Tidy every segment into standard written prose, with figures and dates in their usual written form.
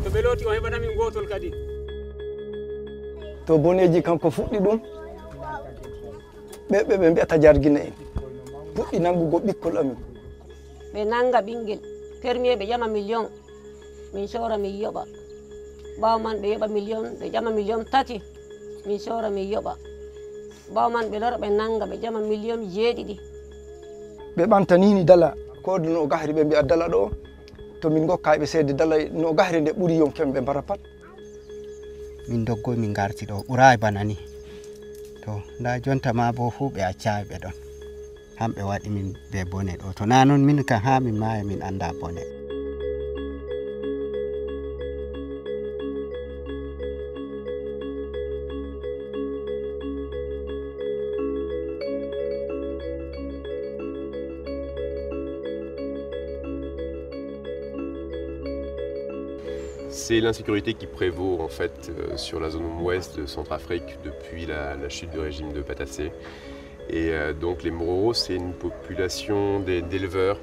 to ɓe looti o heɓanamin gotol kadi. To boneji kanko fuɗɗi ɗum ɓe mbiyata jargina en fuɗɗi nangugo ɓikkol amin. ɓe nanga ɓinguel permier ɓe ƴama million min sora min yoɓa ɓawo man ɓe yoɓa million ɓe ƴama million tati min sora min yoɓa ɓawo man ɓe lora ɓe nanga ɓe ƴama million jeeɗiɗi. ɓe ɓantanini dala ko no gahri ɓe mbiya dala ɗo to min gokkaɓe seede dala no gahri nde ɓuuri yonken ɓe mbara pat. min doggoy min garti ɗo ɓuray bana ni to nda jonta ma bo fu ɓe accayi ɓe ɗon hamɓe waɗi min be bone ɗo to na noon min kam ha min maya min anda bone. C'est l'insécurité qui prévaut en fait sur la zone ouest de Centrafrique depuis la chute du régime de Patassé. Et donc les Mororos, c'est une population d'éleveurs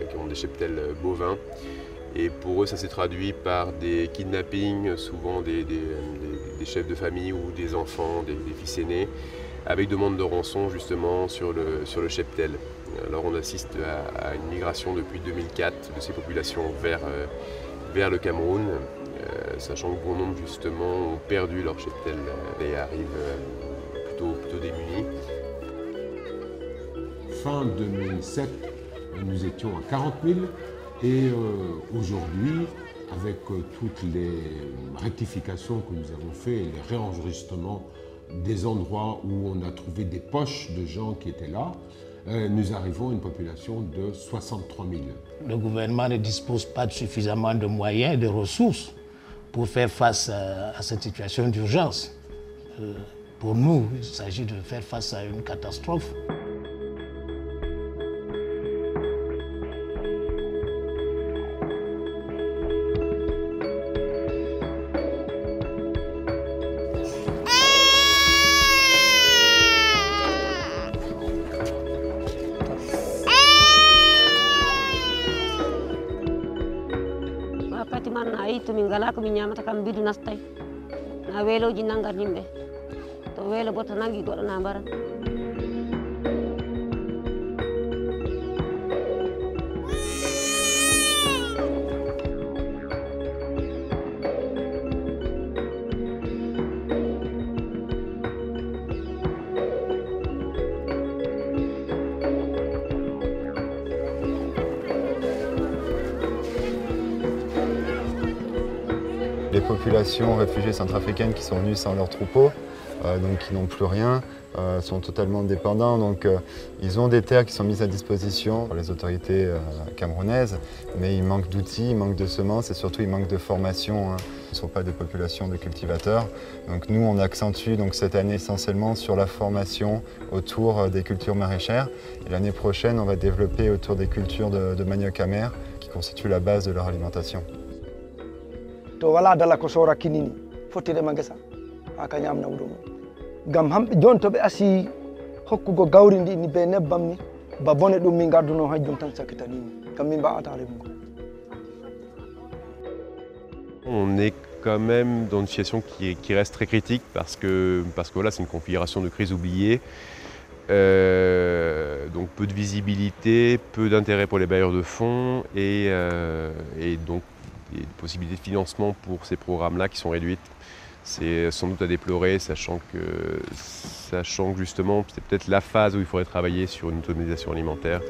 qui ont des cheptels bovins. Et pour eux, ça s'est traduit par des kidnappings, souvent des chefs de famille ou des enfants, des fils aînés, avec demande de rançon justement sur le cheptel. Alors on assiste à une migration depuis 2004 de ces populations vers le Cameroun, sachant que bon nombre justement ont perdu leur cheptel et arrivent plutôt démunis. Fin 2007, nous étions à 40 000 et aujourd'hui, avec toutes les rectifications que nous avons fait et les réenregistrements des endroits où on a trouvé des poches de gens qui étaient là, nous arrivons à une population de 63 000. Le gouvernement ne dispose pas de suffisamment de moyens et de ressources pour faire face à cette situation d'urgence. Pour nous, il s'agit de faire face à une catastrophe. wakkati man a yi tomin ngala ko min ñamata kam mbidu nastay na weeloji nangat yimɓe to weelo bo to nangi goɗɗo na mbaran. Les populations réfugiées centrafricaines qui sont venues sans leurs troupeaux, donc qui n'ont plus rien, sont totalement dépendants. Donc ils ont des terres qui sont mises à disposition par les autorités camerounaises, mais il manque d'outils, il manque de semences et surtout il manque de formation. Hein. Ce ne sont pas des populations de cultivateurs. Donc nous on accentue donc, cette année essentiellement sur la formation autour des cultures maraîchères. Et l'année prochaine on va développer autour des cultures de manioc amer qui constituent la base de leur alimentation. To wala dala ko sora kinini fottirema gesa ha ka ñamna wuro mum gam hamɓe joni to ɓe asi hokkugo gawri ndi ni be nebbam ni ba bone ɗum min garduno hajjum tan sakkitanimi gam min mbawata remugo. On est quand même dans une situation qui reste très critique parce que voilà, c'est une configuration de crise oubliée. Donc peu de visibilité, peu d'intérêt pour les bailleurs de fonds et donc des possibilités de financement pour ces programmes-là qui sont réduites. C'est sans doute à déplorer, sachant que justement c'est peut-être la phase où il faudrait travailler sur une autonomisation alimentaire.